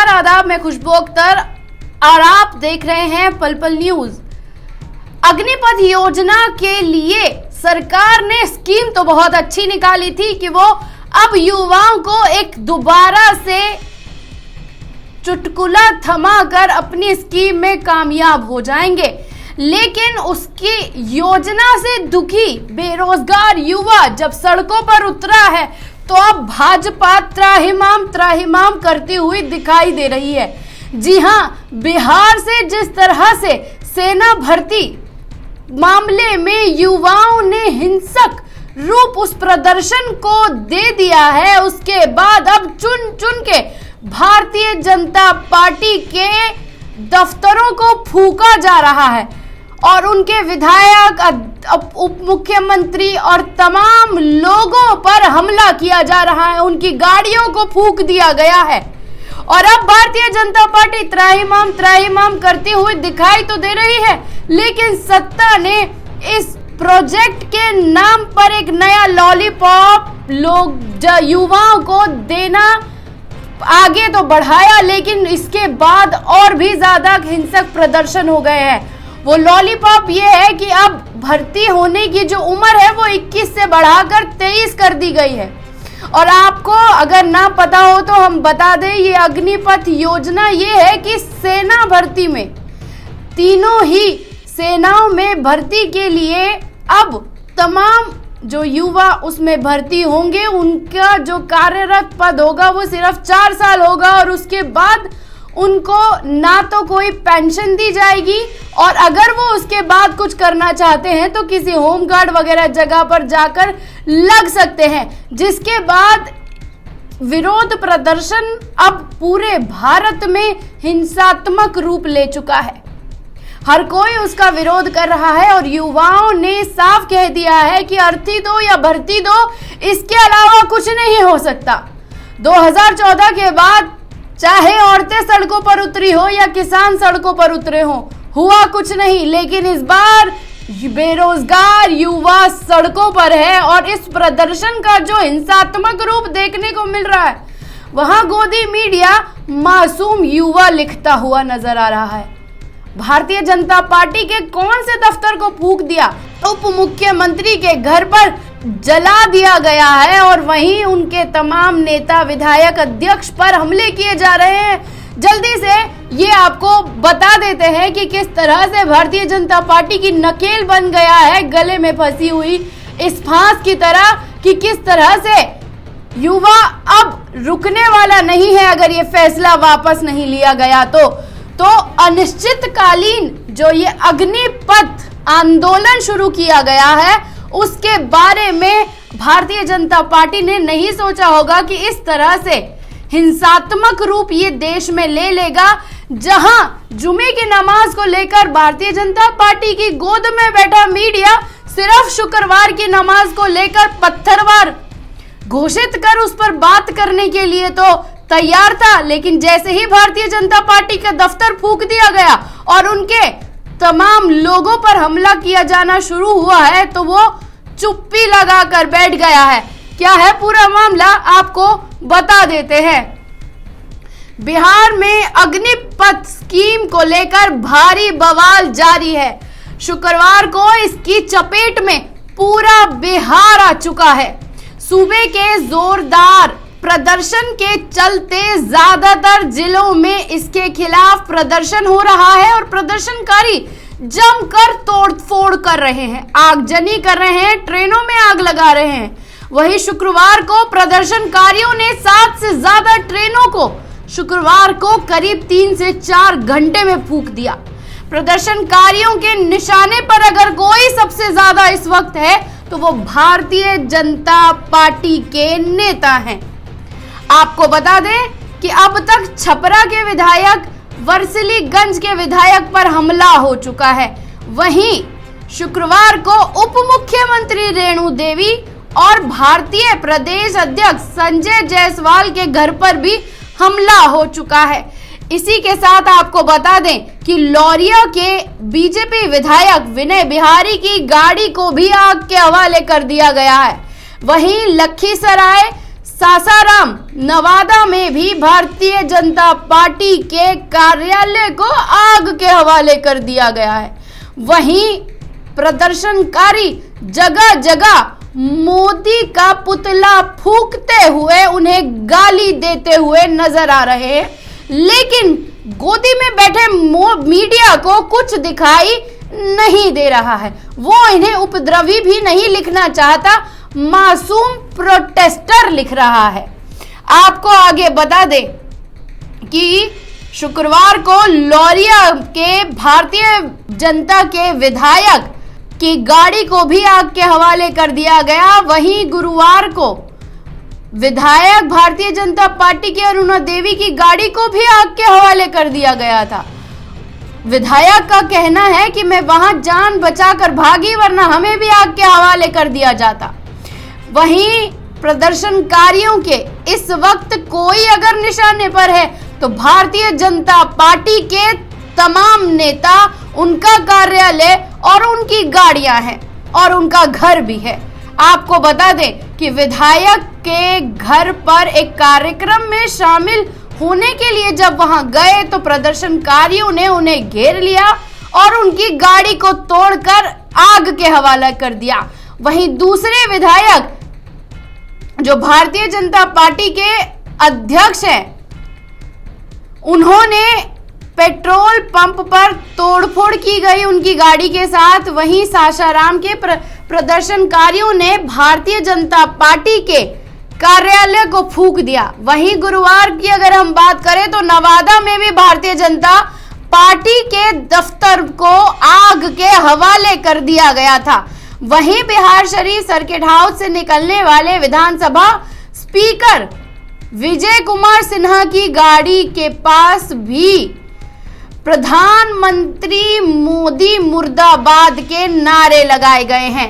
नमस्कार, आदाब, मैं खुशबू अख्तर और आप देख रहे हैं पल पल न्यूज। अग्निपथ योजना के लिए सरकार ने स्कीम तो बहुत अच्छी निकाली थी कि वो अब युवाओं को एक दोबारा से चुटकुला थमाकर अपनी स्कीम में कामयाब हो जाएंगे, लेकिन उसकी योजना से दुखी बेरोजगार युवा जब सड़कों पर उतरा है तो अब भाजपा त्राहिमाम करती हुई दिखाई दे रही है। जी हां, बिहार से जिस तरह से सेना भर्ती मामले में युवाओं ने हिंसक रूप उस प्रदर्शन को दे दिया है, उसके बाद अब चुन चुन के भारतीय जनता पार्टी के दफ्तरों को फूका जा रहा है और उनके विधायक, उप मुख्यमंत्री और तमाम लोगों पर हमला किया जा रहा है, उनकी गाड़ियों को फूंक दिया गया है। और अब भारतीय जनता पार्टी त्राहिमाम करती हुई दिखाई तो दे रही है, लेकिन सत्ता ने इस प्रोजेक्ट के नाम पर एक नया लॉलीपॉप युवाओं को देना आगे तो बढ़ाया, लेकिन इसके बाद और भी ज्यादा हिंसक प्रदर्शन हो गए हैं। वो लॉलीपॉप ये है कि अब भर्ती होने की जो उम्र है वो 21 से बढ़ाकर 23 कर दी गई है। और आपको अगर ना पता हो तो हम बता दें, ये अग्निपथ योजना ये है कि सेना भर्ती में तीनों ही सेनाओं में भर्ती के लिए अब तमाम जो युवा उसमें भर्ती होंगे, उनका जो कार्यरत पद होगा वो सिर्फ 4 साल होगा और उसके बाद उनको ना तो कोई पेंशन दी जाएगी और अगर वो उसके बाद कुछ करना चाहते हैं तो किसी होमगार्ड वगैरह जगह पर जाकर लग सकते हैं, जिसके बाद विरोध प्रदर्शन अब पूरे भारत में हिंसात्मक रूप ले चुका है। हर कोई उसका विरोध कर रहा है और युवाओं ने साफ कह दिया है कि अर्थी दो या भर्ती दो, इसके अलावा कुछ नहीं हो सकता। 2014 के बाद चाहे औरतें सड़कों पर उतरी हो या किसान सड़कों पर उतरे हो, हुआ कुछ नहीं, लेकिन इस बार बेरोजगार युवा सड़कों पर है और इस प्रदर्शन का जो हिंसात्मक रूप देखने को मिल रहा है, वहां गोदी मीडिया मासूम युवा लिखता हुआ नजर आ रहा है। भारतीय जनता पार्टी के कौन से दफ्तर को फूंक दिया, उप मुख्यमंत्री के घर पर जला दिया गया है और वहीं उनके तमाम नेता, विधायक, अध्यक्ष पर हमले किए जा रहे हैं। जल्दी से ये आपको बता देते हैं कि किस तरह से भारतीय जनता पार्टी की नकेल बन गया है, गले में फंसी हुई इस फांस की तरह, कि किस तरह से युवा अब रुकने वाला नहीं है अगर ये फैसला वापस नहीं लिया गया तो अनिश्चितकालीन जो ये अग्निपथ आंदोलन शुरू किया गया है उसके बारे में भारतीय जनता पार्टी ने नहीं सोचा होगा कि इस तरह से हिंसात्मक रूप ये देश में ले लेगा, जहां जुमे की नमाज को लेकर भारतीय जनता पार्टी की गोद में बैठा मीडिया सिर्फ शुक्रवार की नमाज को लेकर पत्थरवार घोषित कर उस पर बात करने के लिए तो तैयार था, लेकिन जैसे ही भारतीय जनता पार्टी का दफ्तर फूंक दिया गया और उनके तमाम लोगों पर हमला किया जाना शुरू हुआ है तो वो चुप्पी लगाकर बैठ गया है। क्या है पूरा मामला, आपको बता देते हैं। बिहार में अग्निपथ स्कीम को लेकर भारी बवाल जारी है। शुक्रवार को इसकी चपेट में पूरा बिहार आ चुका है। सूबे के जोरदार प्रदर्शन के चलते ज्यादातर जिलों में इसके खिलाफ प्रदर्शन हो रहा है और प्रदर्शनकारी जमकर तोड़फोड़ कर रहे हैं, आगजनी कर रहे हैं, ट्रेनों में आग लगा रहे हैं। वहीं शुक्रवार को प्रदर्शनकारियों ने 7 से ज्यादा ट्रेनों को शुक्रवार को करीब 3 से 4 घंटे में फूंक दिया। प्रदर्शनकारियों के निशाने पर अगर कोई सबसे ज्यादा इस वक्त है तो वो भारतीय जनता पार्टी के नेता हैं। आपको बता दें कि अब तक छपरा के विधायक, वर्सिलीगंज के विधायक पर हमला हो चुका है। वहीं शुक्रवार को उप मुख्यमंत्री रेणु देवी और भारतीय प्रदेश अध्यक्ष संजय जायसवाल के घर पर भी हमला हो चुका है। इसी के साथ आपको बता दें कि लौरिया के बीजेपी विधायक विनय बिहारी की गाड़ी को भी आग के हवाले कर दिया गया है। वहीं लखीसराय, सासाराम नवादा में भी भारतीय जनता पार्टी के कार्यालय को आग के हवाले कर दिया गया है। वहीं प्रदर्शनकारी जगह जगह मोदी का पुतला फूंकते हुए उन्हें गाली देते हुए नजर आ रहे हैं, लेकिन गोदी में बैठे मीडिया को कुछ दिखाई नहीं दे रहा है। वो इन्हें उपद्रवी भी नहीं लिखना चाहता, मासूम प्रोटेस्टर लिख रहा है। आपको आगे बता दें कि शुक्रवार को लौरिया के भारतीय जनता के विधायक की गाड़ी को भी आग के हवाले कर दिया गया। वहीं गुरुवार को विधायक भारतीय जनता पार्टी की अरुणा देवी की गाड़ी को भी आग के हवाले कर दिया गया था। विधायक का कहना है कि मैं वहां जान बचाकर भागी, वरना हमें भी आग के हवाले कर दिया जाता। वहीं प्रदर्शनकारियों के इस वक्त कोई अगर निशाने पर है तो भारतीय जनता पार्टी के तमाम नेता, उनका कार्यालय और उनकी गाड़ियां हैं और उनका घर भी है। आपको बता दें कि विधायक के घर पर एक कार्यक्रम में शामिल होने के लिए जब वहां गए तो प्रदर्शनकारियों ने उन्हें घेर लिया और उनकी गाड़ी को तोड़कर आग के हवाले कर दिया। वहीं दूसरे विधायक जो भारतीय जनता पार्टी के अध्यक्ष हैं, उन्होंने पेट्रोल पंप पर तोड़फोड़ की गई उनकी गाड़ी के साथ। वहीं सासाराम के प्रदर्शनकारियों ने भारतीय जनता पार्टी के कार्यालय को फूंक दिया। वहीं गुरुवार की अगर हम बात करें तो नवादा में भी भारतीय जनता पार्टी के दफ्तर को आग के हवाले कर दिया गया था। वहीं बिहार शरीफ सर्किट हाउस से निकलने वाले विधानसभा स्पीकर विजय कुमार सिन्हा की गाड़ी के पास भी प्रधानमंत्री मोदी मुर्दाबाद के नारे लगाए गए हैं।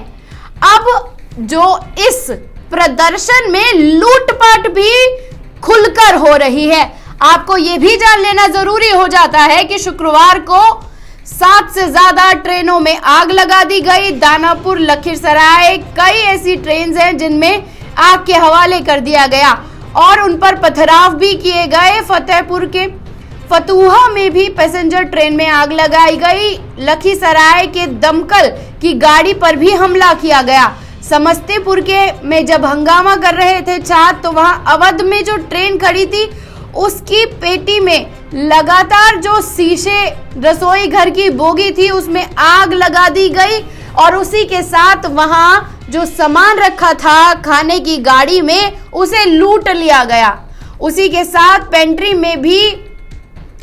अब जो इस प्रदर्शन में लूटपाट भी खुलकर हो रही है। आपको यह भी जान लेना जरूरी हो जाता है कि शुक्रवार को 7 से ज्यादा ट्रेनों में आग लगा दी गई। दानापुर, लखीसराय, कई ऐसी ट्रेन हैं जिनमें आग के हवाले कर दिया गया और उन पर पथराव भी किए गए। फतेहपुर के फतुहा में भी पैसेंजर ट्रेन में आग लगाई गई। लखीसराय के दमकल की गाड़ी पर भी हमला किया गया। समस्तीपुर के में जब हंगामा कर रहे थे छात्र, तो वहां अवध में जो ट्रेन खड़ी थी उसकी पेटी में लगातार जो शीशे रसोई घर की बोगी थी उसमें आग लगा दी गई और उसी के साथ वहां जो सामान रखा था खाने की गाड़ी में उसे लूट लिया गया। उसी के साथ पेंट्री में भी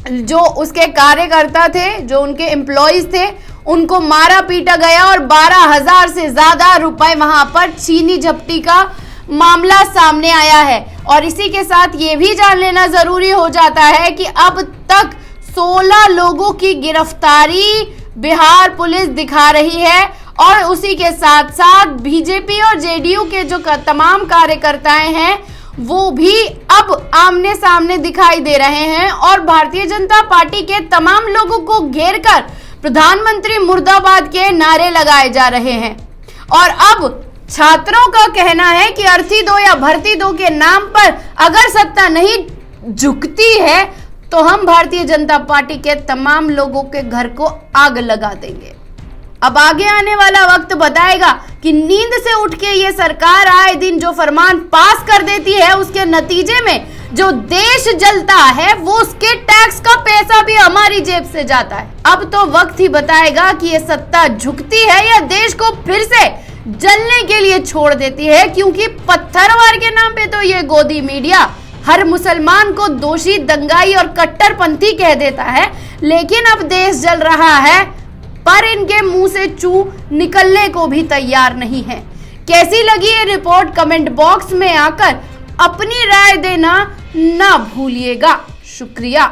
जो उसके कार्यकर्ता थे, जो उनके एम्प्लॉइज थे, उनको मारा पीटा गया और 12,000 से ज्यादा रुपए वहां पर छीनी झपटी का मामला सामने आया है। और इसी के साथ ये भी जान लेना जरूरी हो जाता है कि अब तक 16 लोगों की गिरफ्तारी बिहार पुलिस दिखा रही है और उसी के साथ साथ बीजेपी और जेडीयू के जो तमाम कार्यकर्ताएं हैं वो भी अब आमने सामने दिखाई दे रहे हैं और भारतीय जनता पार्टी के तमाम लोगों को घेरकर प्रधानमंत्री मुर्दाबाद के नारे लगाए जा रहे हैं। और अब छात्रों का कहना है कि अर्थी दो या भर्ती दो के नाम पर अगर सत्ता नहीं झुकती है तो हम भारतीय जनता पार्टी के तमाम लोगों के घर को आग लगा देंगे। अब आगे आने वाला वक्त बताएगा कि नींद से उठ के ये सरकार आए दिन जो फरमान पास कर देती है उसके नतीजे में जो देश जलता है वो उसके टैक्स का पैसा भी हमारी जेब से जाता है। अब तो वक्त ही बताएगा कि ये सत्ता झुकती है या देश को फिर से जलने के लिए छोड़ देती है, क्योंकि पत्थरवार के नाम पे तो ये गोदी मीडिया हर मुसलमान को दोषी, दंगाई और कट्टरपंथी कह देता है, लेकिन अब देश जल रहा है पर इनके मुंह से चू निकलने को भी तैयार नहीं है। कैसी लगी ये रिपोर्ट कमेंट बॉक्स में आकर अपनी राय देना ना भूलिएगा। शुक्रिया।